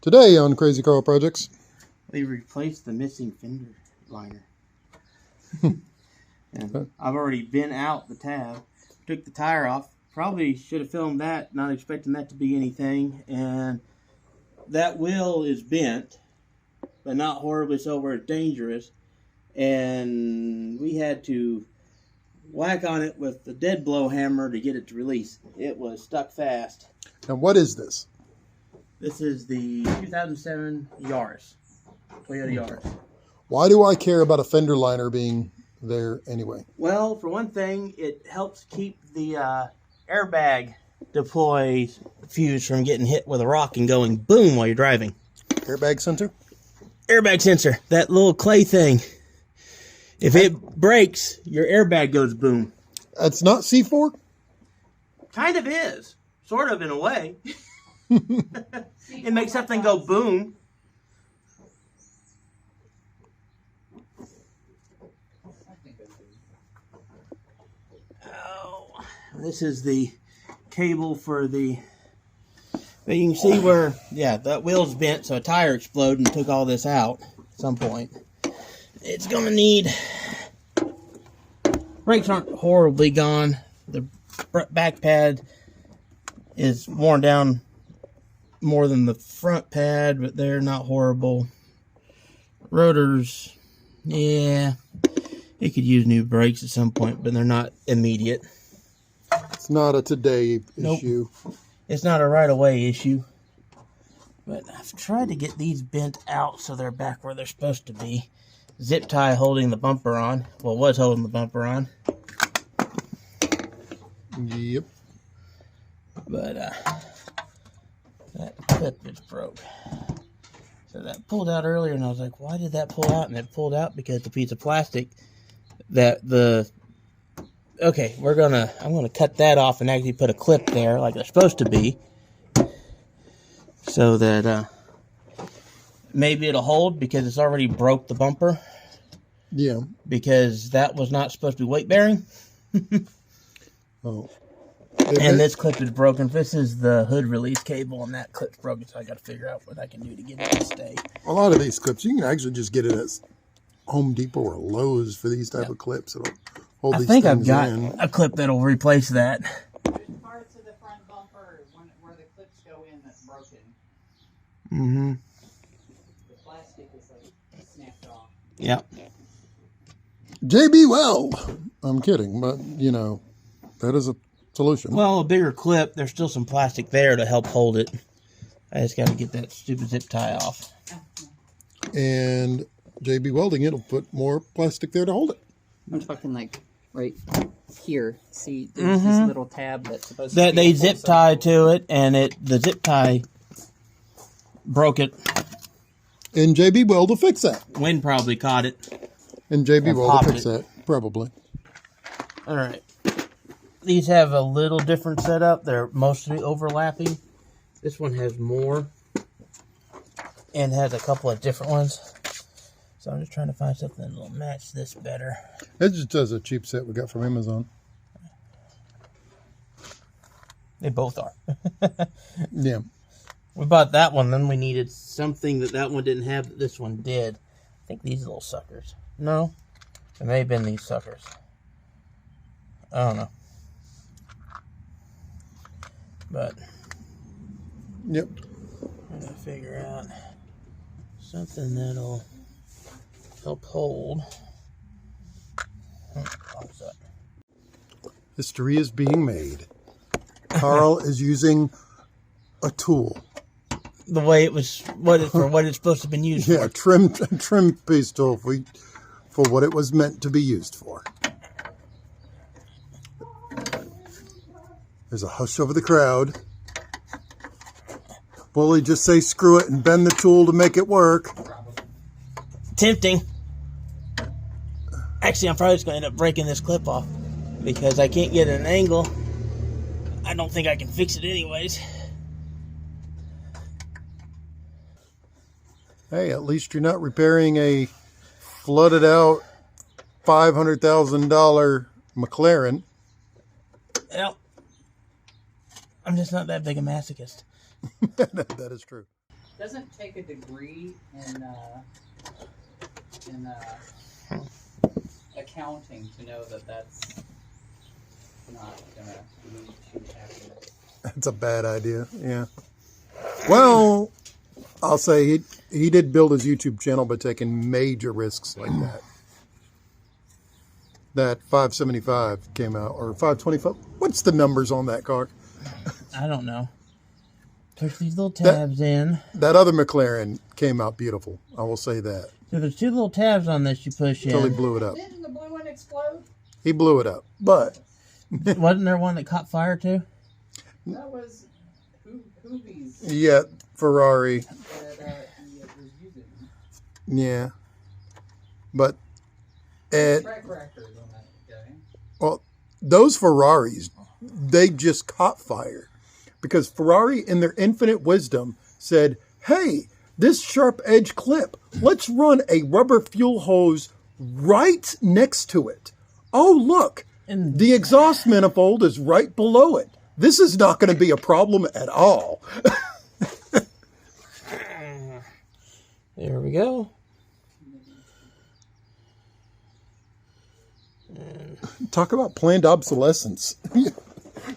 Today on Crazy Carl Projects, we replaced the missing fender liner. And I've already bent out the tab, took the tire off. Probably should have filmed that, not expecting that to be anything. And that wheel is bent, but not horribly so where it's dangerous. And we had to whack on it with the dead blow hammer to get it to release. It was stuck fast. and what is this? This is the 2007 Yaris, Toyota Yaris. Why do I care about a fender liner being there anyway? Well, for one thing, it helps keep the airbag deploy fuse from getting hit with a rock and going boom while you're driving. Airbag sensor? Airbag sensor, that little clay thing. If it breaks, your airbag goes boom. That's not C4? Kind of is. Sort of, in a way. It makes something go boom. Oh, this is the cable for the... But you can see where, yeah, that wheel's bent, so a tire exploded and took all this out at some point. It's going to need... Brakes aren't horribly gone. The back pad is worn down more than the front pad, but they're not horrible. Rotors, yeah, it could use new brakes at some point, but they're not immediate. It's not a today issue. Nope. It's not a right-away issue. But I've tried to get these bent out so they're back where they're supposed to be. Zip tie holding the bumper on. Well, was holding the bumper on. Yep. But that clip is broke. So that pulled out earlier, and I was like, why did that pull out? And it pulled out because the piece of plastic that the... Okay, I'm gonna cut that off and actually put a clip there like they're supposed to be. So that maybe it'll hold because it's already broke the bumper. Yeah. Because that was not supposed to be weight bearing. Oh. And this clip is broken. This is the hood release cable, and that clip's broken, so I got to figure out what I can do to get it to stay. A lot of these clips, you can actually just get it at Home Depot or Lowe's for these type of clips. It'll hold these things in. I think I've got a clip that'll replace that. There's parts of the front bumper where the clips go in that's broken. Mm-hmm. The plastic is like snapped off. Yep. JB Weld. I'm kidding, but you know, that is a solution. Well, a bigger clip, there's still some plastic there to help hold it. I just got to get that stupid zip tie off. And JB Welding it will put more plastic there to hold it. I'm talking like right here. See, there's this little tab that's supposed to be they zip tie to it, and the zip tie broke it. And JB Weld will fix that. Wind probably caught it. And JB Weld will fix that, probably. All right. These have a little different setup. They're mostly overlapping. This one has more and has a couple of different ones. So I'm just trying to find something that will match this better. It just does a cheap set we got from Amazon. They both are. Yeah. We bought that one, then we needed something that one didn't have that this one did. I think these little suckers. No, it may have been these suckers. I don't know. But Yep. I'm going to figure out something that'll help hold. History is being made. Carl is using a tool. The way it was, for what it's supposed to have been used for. Yeah, trim piece tool for what it was meant to be used for. There's a hush over the crowd. Will he just say screw it and bend the tool to make it work? Tempting. Actually, I'm probably just going to end up breaking this clip off because I can't get an angle. I don't think I can fix it anyways. Hey, at least you're not repairing a flooded out $500,000 McLaren. Well, I'm just not that big a masochist. That is true. Doesn't take a degree in accounting to know that that's not gonna lead to happiness. That's a bad idea. Yeah. Well, I'll say he did build his YouTube channel by taking major risks like that. That 575 came out, or 525. What's the numbers on that car? I don't know. Push these little tabs in. That other McLaren came out beautiful. I will say that. So there's two little tabs on this you push in. Until he blew it up. Didn't the blue one explode? He blew it up, but wasn't there one that caught fire too? That was Hoovies yeah, Ferrari. that he was using. Yeah, but Track record on that guy. well, those Ferraris, they just caught fire because Ferrari, in their infinite wisdom, said, "Hey, this sharp edge clip, let's run a rubber fuel hose right next to it. Oh, look, the exhaust manifold is right below it. This is not going to be a problem at all." There we go. Talk about planned obsolescence.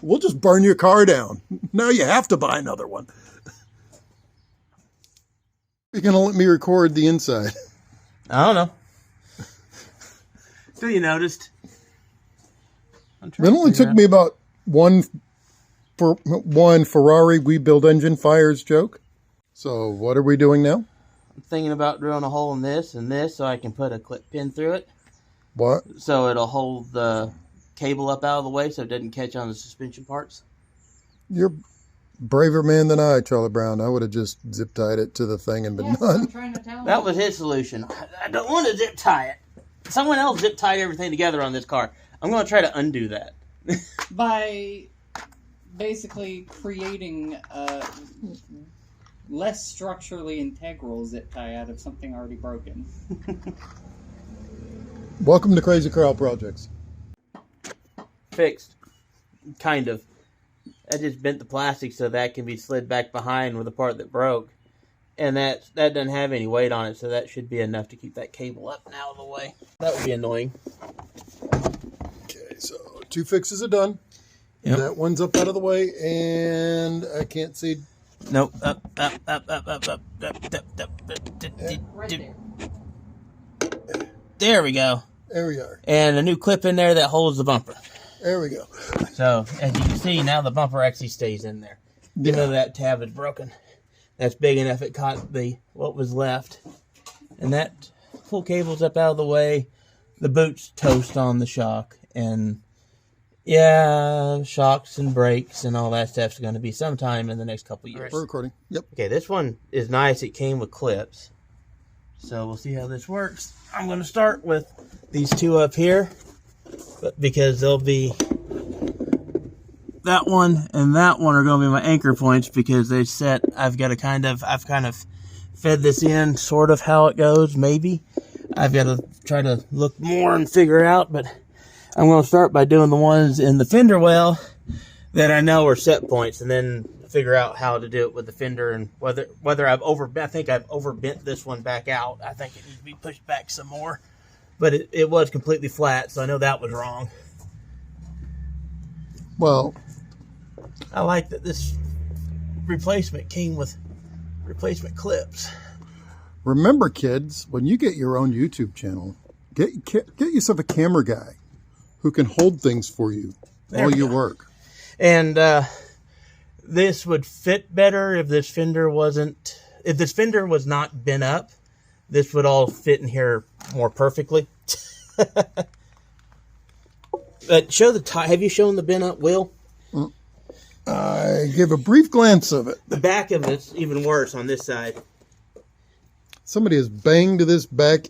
We'll just burn your car down. Now you have to buy another one. You're going to let me record the inside. I don't know. So you noticed. It only took me about one Ferrari we build engine fires joke. So what are we doing now? I'm thinking about drilling a hole in this and this so I can put a clip pin through it. What? So it'll hold the cable up out of the way so it doesn't catch on the suspension parts. You're a braver man than I, Charlie Brown. I would have just zip tied it to the thing and been done. That was his solution. I don't want to zip tie it. Someone else zip tied everything together on this car. I'm going to try to undo that. By basically creating less structurally integral zip tie out of something already broken. Welcome to Crazy Carl Projects. Fixed. Kind of. I just bent the plastic so that can be slid back behind with the part that broke. And that doesn't have any weight on it, so that should be enough to keep that cable up and out of the way. That would be annoying. Okay, so 2 fixes are done. Yep. That one's up out of the way, and I can't see. Nope. Up. Right there. There we go. There we are. And a new clip in there that holds the bumper. There we go. So, as you can see, now the bumper actually stays in there. Even though that tab is broken. That's big enough it caught what was left. And that full cable's up out of the way. The boot's toast on the shock. And, yeah, shocks and brakes and all that stuff's going to be sometime in the next couple years. We're recording. Yep. Okay, this one is nice. It came with clips. So we'll see how this works. I'm going to start with these two up here, but because they'll be that one and that one are going to be my anchor points because they set. I've kind of fed this in sort of how it goes. Maybe I've got to try to look more and figure out, but I'm going to start by doing the ones in the fender well that I know are set points, and then figure out how to do it with the fender and whether I've I think I've overbent this one back out. I think it needs to be pushed back some more, but it was completely flat, so I know that was wrong. Well, I like that this replacement came with replacement clips. remember, kids, when you get your own YouTube channel, get yourself a camera guy who can hold things for you while you work. And this would fit better if this fender was not bent up. This would all fit in here more perfectly. But show the tie. Have you shown the bent up wheel? I gave a brief glance of it. The back of it's even worse on this side. Somebody has banged this back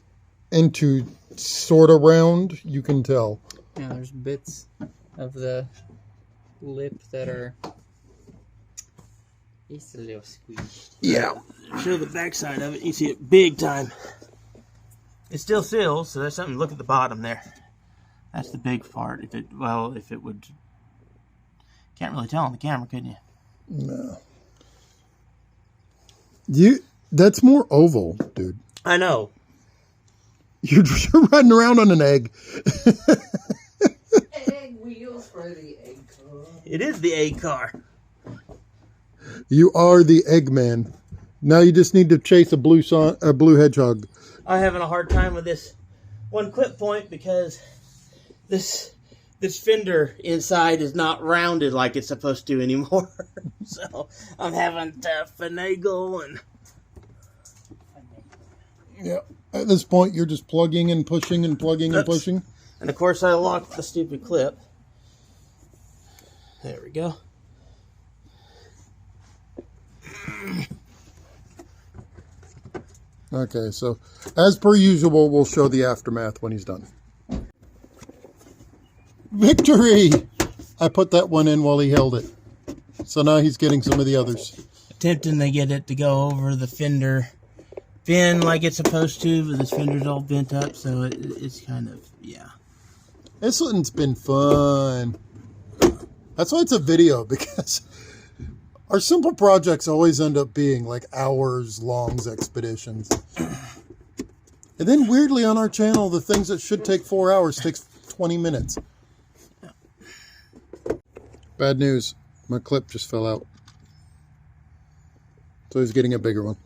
into sort of round. You can tell. Yeah, there's bits of the lip that are just a little squeezed. Yeah. Show the back side of it. You see it big time. It still seals, so there's something. Look at the bottom there. That's the big part. If it would, can't really tell on the camera, couldn't you? No. That's more oval, dude. I know. You're riding around on an egg. Egg wheels for the egg car. It is the egg car. You are the Eggman. Now you just need to chase a blue hedgehog. I'm having a hard time with this one clip point because this fender inside is not rounded like it's supposed to anymore. So I'm having to finagle and... Yeah. At this point, you're just plugging and pushing and plugging and pushing. And of course, I locked the stupid clip. There we go. Okay, so as per usual, we'll show the aftermath when he's done. Victory! I put that one in while he held it. So now he's getting some of the others. Attempting to get it to go over the fender fin like it's supposed to, but this fender's all bent up, so it's kind of, yeah. This one's been fun. That's why it's a video, because our simple projects always end up being like hours-long expeditions. And then weirdly on our channel, the things that should take 4 hours takes 20 minutes. Bad news. My clip just fell out. So he's getting a bigger one.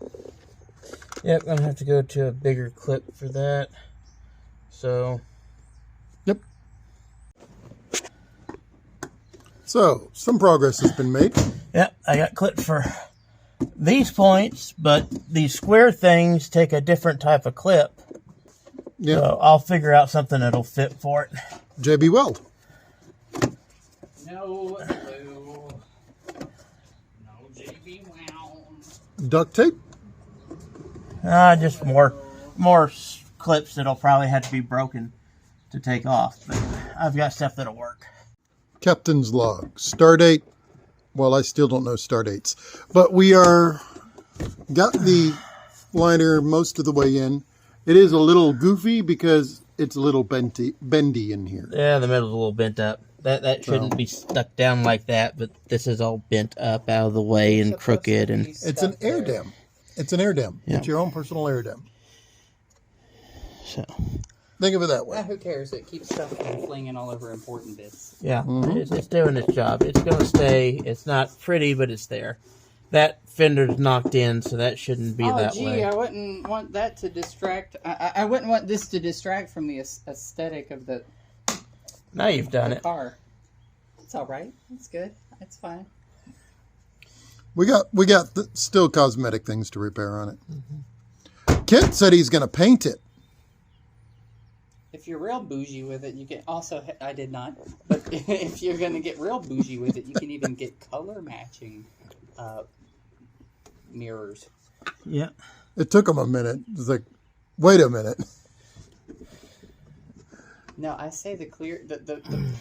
Yep, I'm going to have to go to a bigger clip for that. So... Yep. So, some progress has been made. Yep, I got clipped for these points, but these square things take a different type of clip. Yeah. So I'll figure out something that'll fit for it. JB Weld. No glue. No JB Weld. Duct tape. Just more clips that'll probably have to be broken to take off. But I've got stuff that'll work. Captain's log. Stardate. Well, I still don't know star dates. But we got the liner most of the way in. It is a little goofy because it's a little bendy in here. Yeah, the middle's a little bent up. That shouldn't be stuck down like that, but this is all bent up out of the way and crooked. And it's an air dam. It's an air dam. Yeah. It's your own personal air dam. So think of it that way. Who cares? It keeps stuff from flinging all over important bits. yeah, it's doing its job. It's going to stay. It's not pretty, but it's there. That fender's knocked in, so that shouldn't be that way. I wouldn't want that to distract. I wouldn't want this to distract from the aesthetic of the Now you've done it. car. It's all right. It's good. It's fine. We got still cosmetic things to repair on it. Kent said he's going to paint it. If you're real bougie with it, you can also... I did not. But if you're going to get real bougie with it, you can even get color matching mirrors. Yeah. It took him a minute. It's like, wait a minute. No, I say the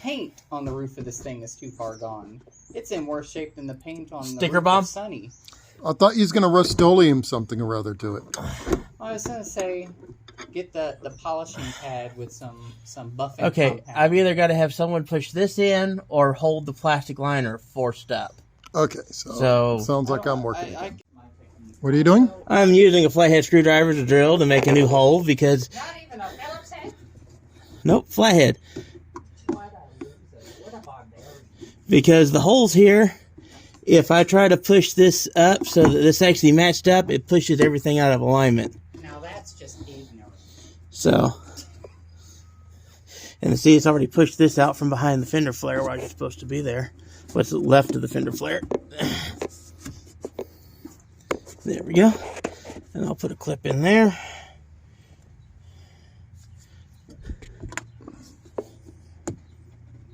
paint on the roof of this thing is too far gone. It's in worse shape than the paint on Sticker the roof bomb? of Sunny. I thought he was going to Rust-Oleum something or other to it. I was going to say, get the polishing pad with some buffing. Okay, compound. I've either got to have someone push this in or hold the plastic liner forced up. Okay, so sounds like I'm working. What are you doing? I'm using a flathead screwdriver to drill to make a new hole because... Not even a Phillips head? Nope, flathead. Because the holes here, if I try to push this up so that this actually matched up, it pushes everything out of alignment. Now that's just ignorant. So, and see, it's already pushed this out from behind the fender flare where I was supposed to be there. What's left of the fender flare. There we go. And I'll put a clip in there.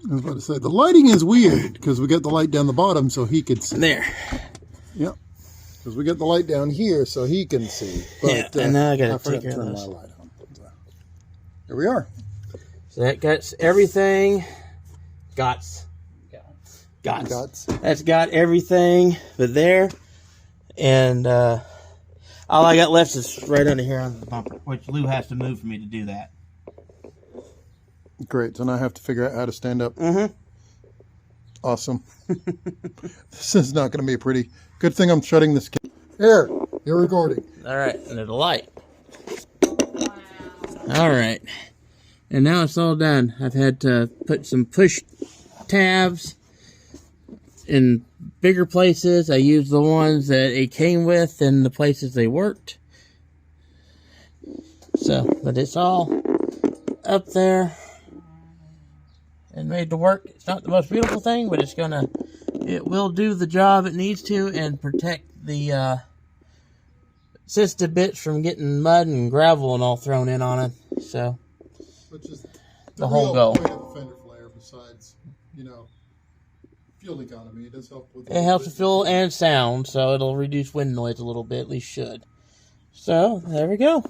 I was about to say, the lighting is weird because we got the light down the bottom so he could see. There. Yep. Because we got the light down here so he can see. But, yeah, and now I got to forgot take to care of turn my those. light on. So, here we are. So that got everything. Gots. That's got everything but there. And all I got left is right under here on the bumper, which Lou has to move for me to do that. Great. So now I have to figure out how to stand up. Mm-hmm. Awesome. This is not going to be pretty. Good thing I'm shutting this. Here. You're recording. All right, and there's a light. All right, and now it's all done. I've had to put some push tabs in bigger places. I used the ones that it came with in the places they worked. So, but it's all up there and made to work. It's not the most beautiful thing, but it will do the job it needs to and protect the assisted bits from getting mud and gravel and all thrown in on it. So, Which is the whole goal. Point of the fender flare, besides, fuel economy. It does help with. It helps with fuel and sound, so it'll reduce wind noise a little bit. At least should. So there we go.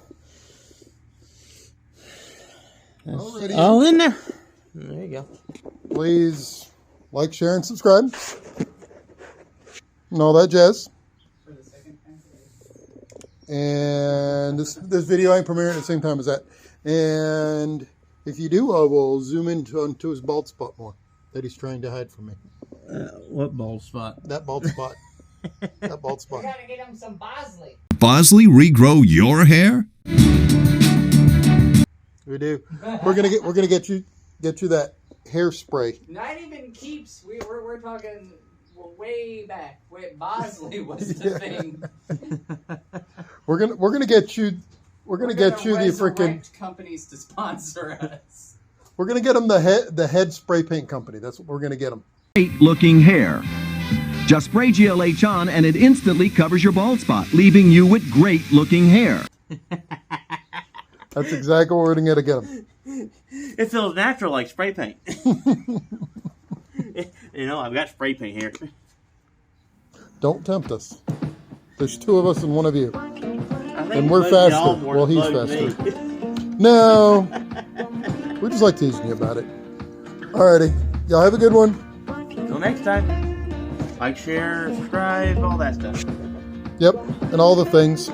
That's Alrighty. all in there. There you go. Please like, share, and subscribe, and all that jazz. And this video ain't premiering at the same time as that. And if you do, I will zoom into his bald spot more that he's trying to hide from me. What bald spot? That bald spot. That bald spot. We gotta get him some Bosley. Bosley regrow your hair? We do. We're gonna get you that hairspray. Not even Keeps. We're talking way back. Bosley was the thing. We're gonna get you. We're gonna get you the freaking companies to sponsor us. We're gonna get them the head spray paint company. That's what we're gonna get them. Great looking hair. Just spray GLH on and it instantly covers your bald spot, leaving you with great looking hair. That's exactly what we're gonna get them. It feels natural like spray paint. I've got spray paint here. Don't tempt us. There's two of us and one of you. And we're bugs y'all faster. more Well, than he's bugs faster. me. No. We just like teasing you about it. Alrighty. Y'all have a good one. Till next time. Like, share, subscribe, all that stuff. Yep. And all the things.